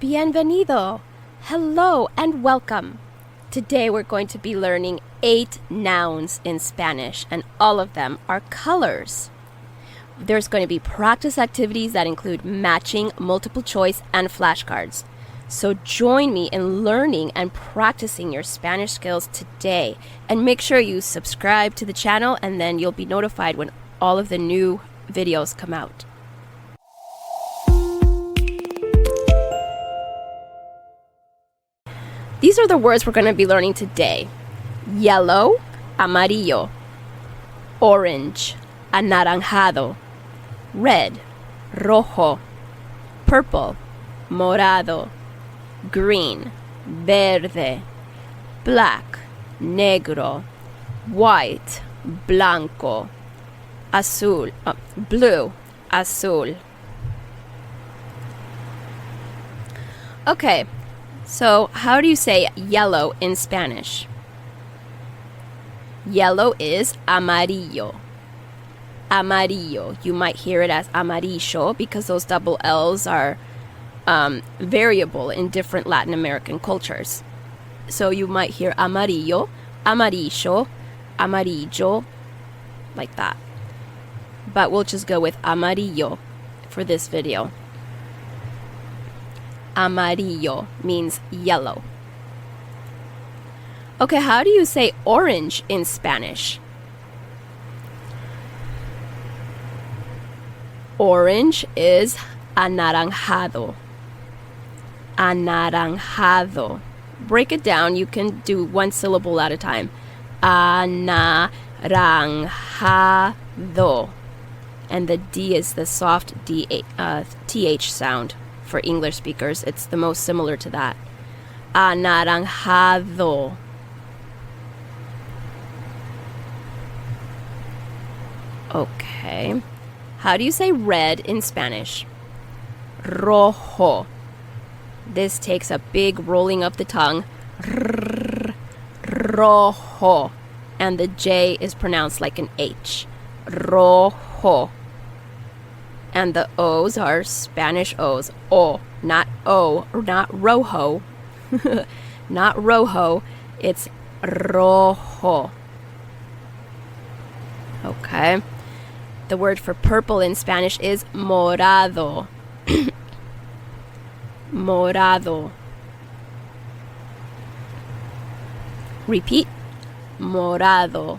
Bienvenido. Hello and welcome. Today we're going to be learning 8 nouns in Spanish, and all of them are colors. There's going to be practice activities that include matching, multiple choice, and flashcards. So join me in learning and practicing your Spanish skills today. And make sure you subscribe to the channel, and then you'll be notified when all of the new videos come out. These are the words we're going to be learning today. Yellow, amarillo. Orange, anaranjado. Red, rojo. Purple, morado. Green, verde. Black, negro. White, blanco. Azul, blue, azul. Okay. So, how do you say yellow in Spanish? Yellow is amarillo. Amarillo. You might hear it as amarillo because those double L's are variable in different Latin American cultures. So you might hear amarillo, amarillo, amarillo, like that. But we'll just go with amarillo for this video. Amarillo means yellow. Okay, how do you say orange in Spanish? Orange is anaranjado. Anaranjado. Break it down. You can do one syllable at a time. Anaranjado. And the D is the soft TH sound. For English speakers, it's the most similar to that. Anaranjado. Okay. How do you say red in Spanish? Rojo. This takes a big rolling of the tongue. Rojo. And the J is pronounced like an H. Rojo. And the O's are Spanish O's. O, not O, or not Rojo. Not Rojo. It's Rojo. Okay. The word for purple in Spanish is morado. Morado. Repeat. Morado.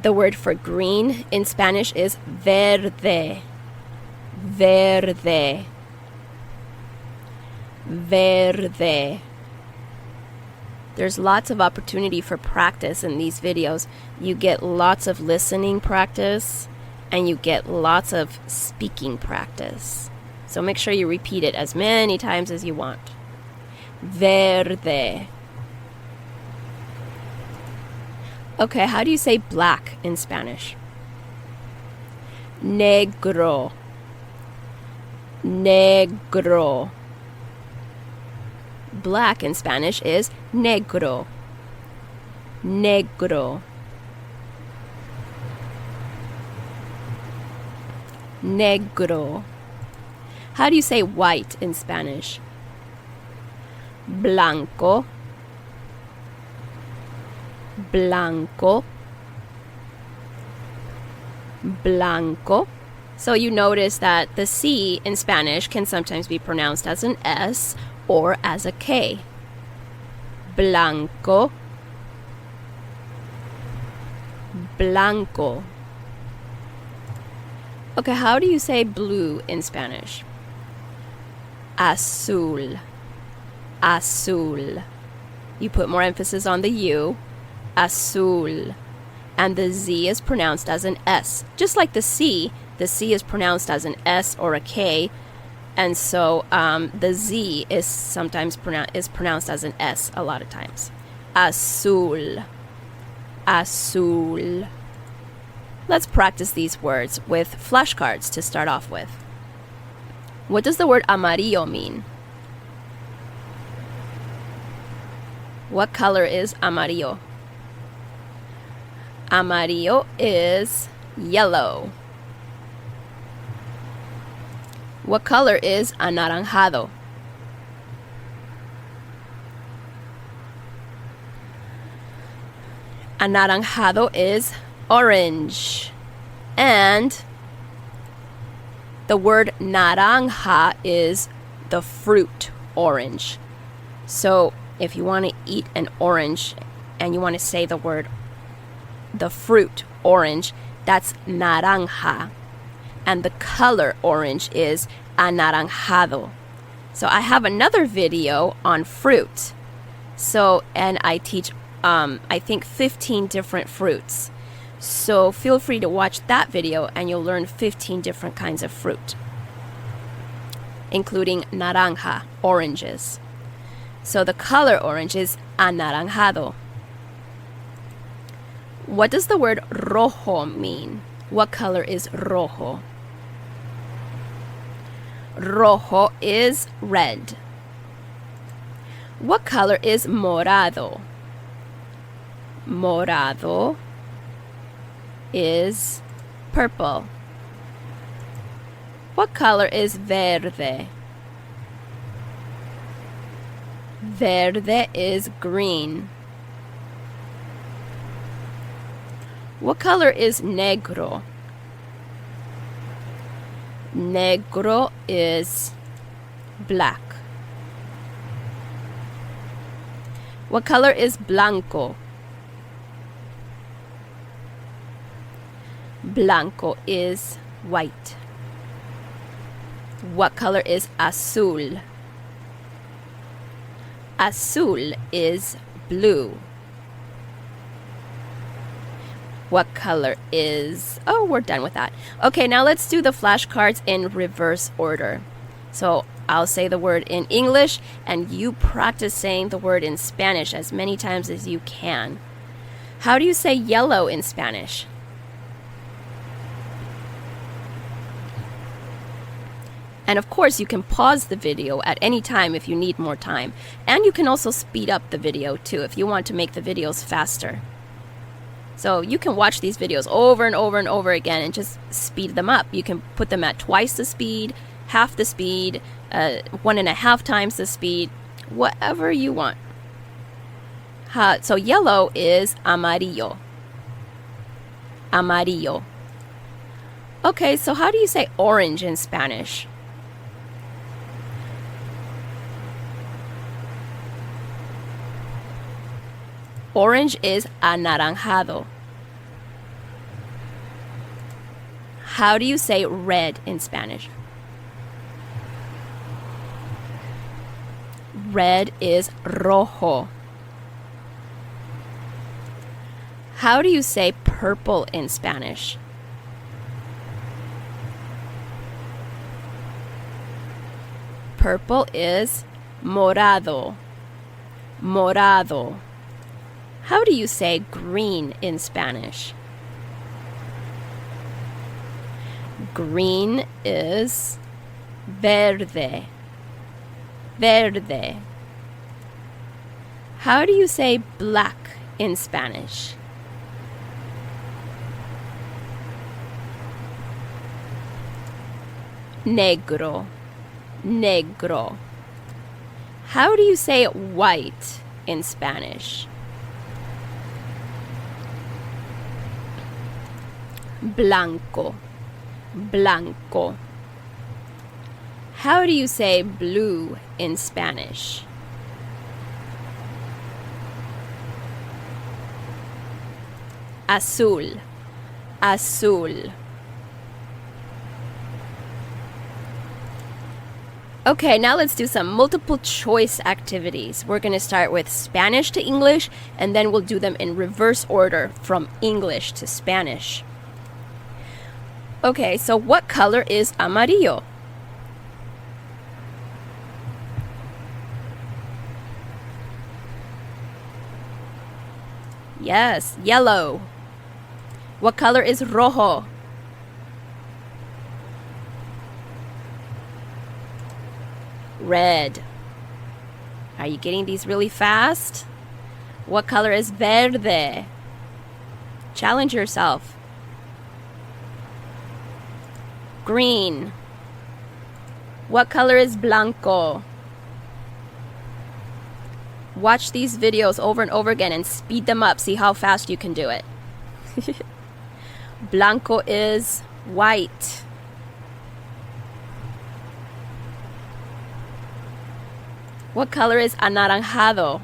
The word for green in Spanish is verde. Verde. Verde. There's lots of opportunity for practice in these videos. You get lots of listening practice and you get lots of speaking practice. So make sure you repeat it as many times as you want. Verde. Okay, how do you say black in Spanish? Negro. Negro. Black in Spanish is negro. Negro. Negro. How do you say white in Spanish? Blanco. Blanco. Blanco. So you notice that the C in Spanish can sometimes be pronounced as an S or as a K. Blanco. Blanco. Okay, how do you say blue in Spanish? Azul. Azul. You put more emphasis on the U. Azul. And the Z is pronounced as an S. Just like the C is pronounced as an S or a K. And so the Z is sometimes pronounced as an S a lot of times. Azul. Azul. Let's practice these words with flashcards to start off with. What does the word amarillo mean? What color is amarillo? Amarillo is yellow. What color is anaranjado? Anaranjado is orange. And the word naranja is the fruit orange. So if you want to eat an orange and you want to say the fruit orange, that's naranja. And the color orange is anaranjado. So I have another video on fruit. And I teach, I think 15 different fruits. So feel free to watch that video and you'll learn 15 different kinds of fruit, including naranja, oranges. So the color orange is anaranjado. What does the word rojo mean? What color is rojo? Rojo is red. What color is morado? Morado is purple. What color is verde? Verde is green. What color is negro? Negro is black. What color is blanco? Blanco is white. What color is azul? Azul is blue. What color is... Oh, we're done with that. Okay, now let's do the flashcards in reverse order. So I'll say the word in English and you practice saying the word in Spanish as many times as you can. How do you say yellow in Spanish? And of course, you can pause the video at any time if you need more time. And you can also speed up the video too if you want to make the videos faster. So you can watch these videos over and over and over again and just speed them up. You can put them at twice the speed, half the speed, 1.5 times the speed, whatever you want. So yellow is amarillo. Amarillo. Okay, so how do you say orange in Spanish? Orange is anaranjado. How do you say red in Spanish? Red is rojo. How do you say purple in Spanish? Purple is morado. Morado. How do you say green in Spanish? Green is verde. Verde. How do you say black in Spanish? Negro. Negro. How do you say white in Spanish? Blanco. Blanco. How do you say blue in Spanish? Azul. Azul. Okay, now let's do some multiple choice activities. We're going to start with Spanish to English, and then we'll do them in reverse order from English to Spanish. Okay, so what color is amarillo? Yes, yellow. What color is rojo? Red. Are you getting these really fast? What color is verde? Challenge yourself. Green. What color is blanco? Watch these videos over and over again and speed them up. See how fast you can do it. Blanco is white. What color is anaranjado?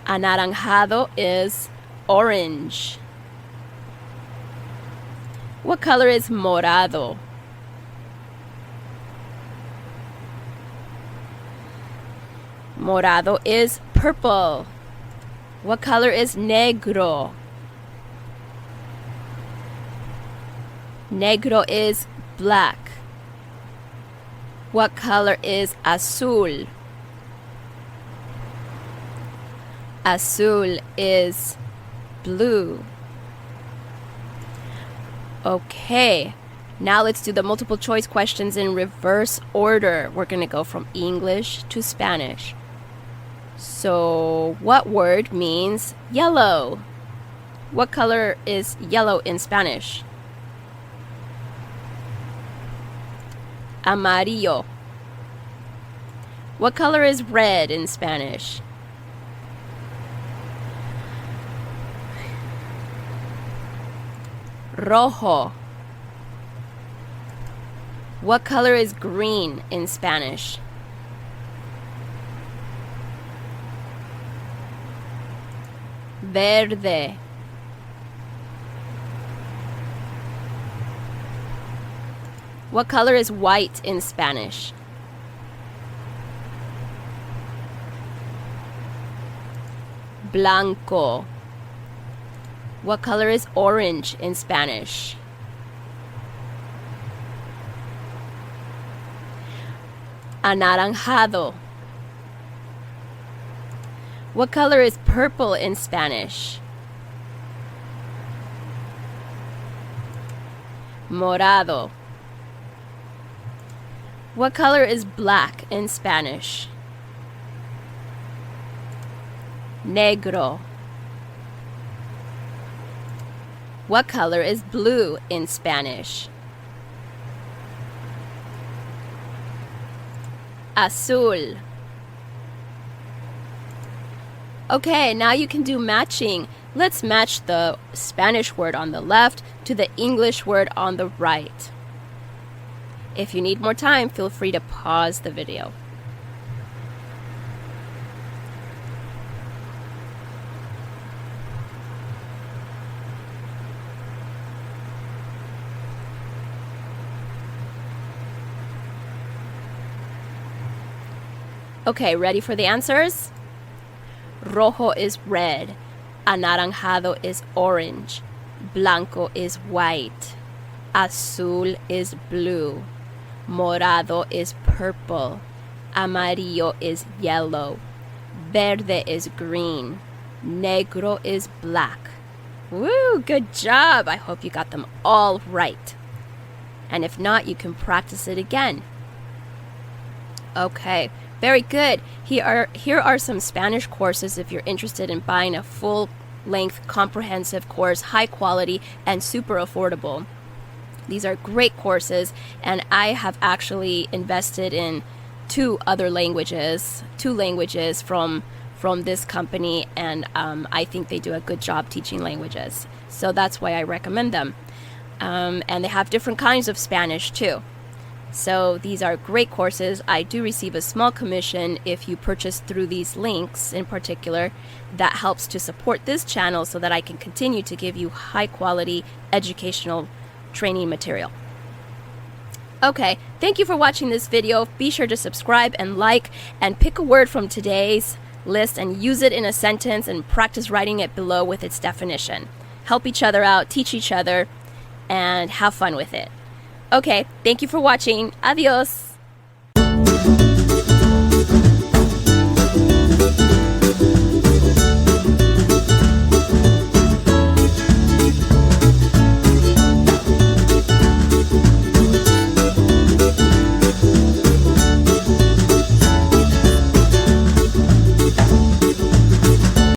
Anaranjado is orange. What color is morado? Morado is purple. What color is negro? Negro is black. What color is azul? Azul is blue. Okay, now let's do the multiple choice questions in reverse order. We're going to go from English to Spanish. So, what word means yellow? What color is yellow in Spanish? Amarillo. What color is red in Spanish? Rojo. What color is green in Spanish? Verde. What color is white in Spanish? Blanco. What color is orange in Spanish? Anaranjado. What color is purple in Spanish? Morado. What color is black in Spanish? Negro. What color is blue in Spanish? Azul. Okay, now you can do matching. Let's match the Spanish word on the left to the English word on the right. If you need more time, feel free to pause the video. Okay, ready for the answers? Rojo is red. Anaranjado is orange. Blanco is white. Azul is blue. Morado is purple. Amarillo is yellow. Verde is green. Negro is black. Woo, good job! I hope you got them all right. And if not, you can practice it again. Okay, very good. Here are some Spanish courses if you're interested in buying a full-length comprehensive course, high quality and super affordable. These are great courses, and I have actually invested in two languages from this company, and I think they do a good job teaching languages. So that's why I recommend them. And they have different kinds of Spanish too. So these are great courses. I do receive a small commission if you purchase through these links in particular. That helps to support this channel so that I can continue to give you high quality educational training material. Okay, thank you for watching this video. Be sure to subscribe and like, and pick a word from today's list and use it in a sentence and practice writing it below with its definition. Help each other out, teach each other, and have fun with it. Okay, thank you for watching. Adios.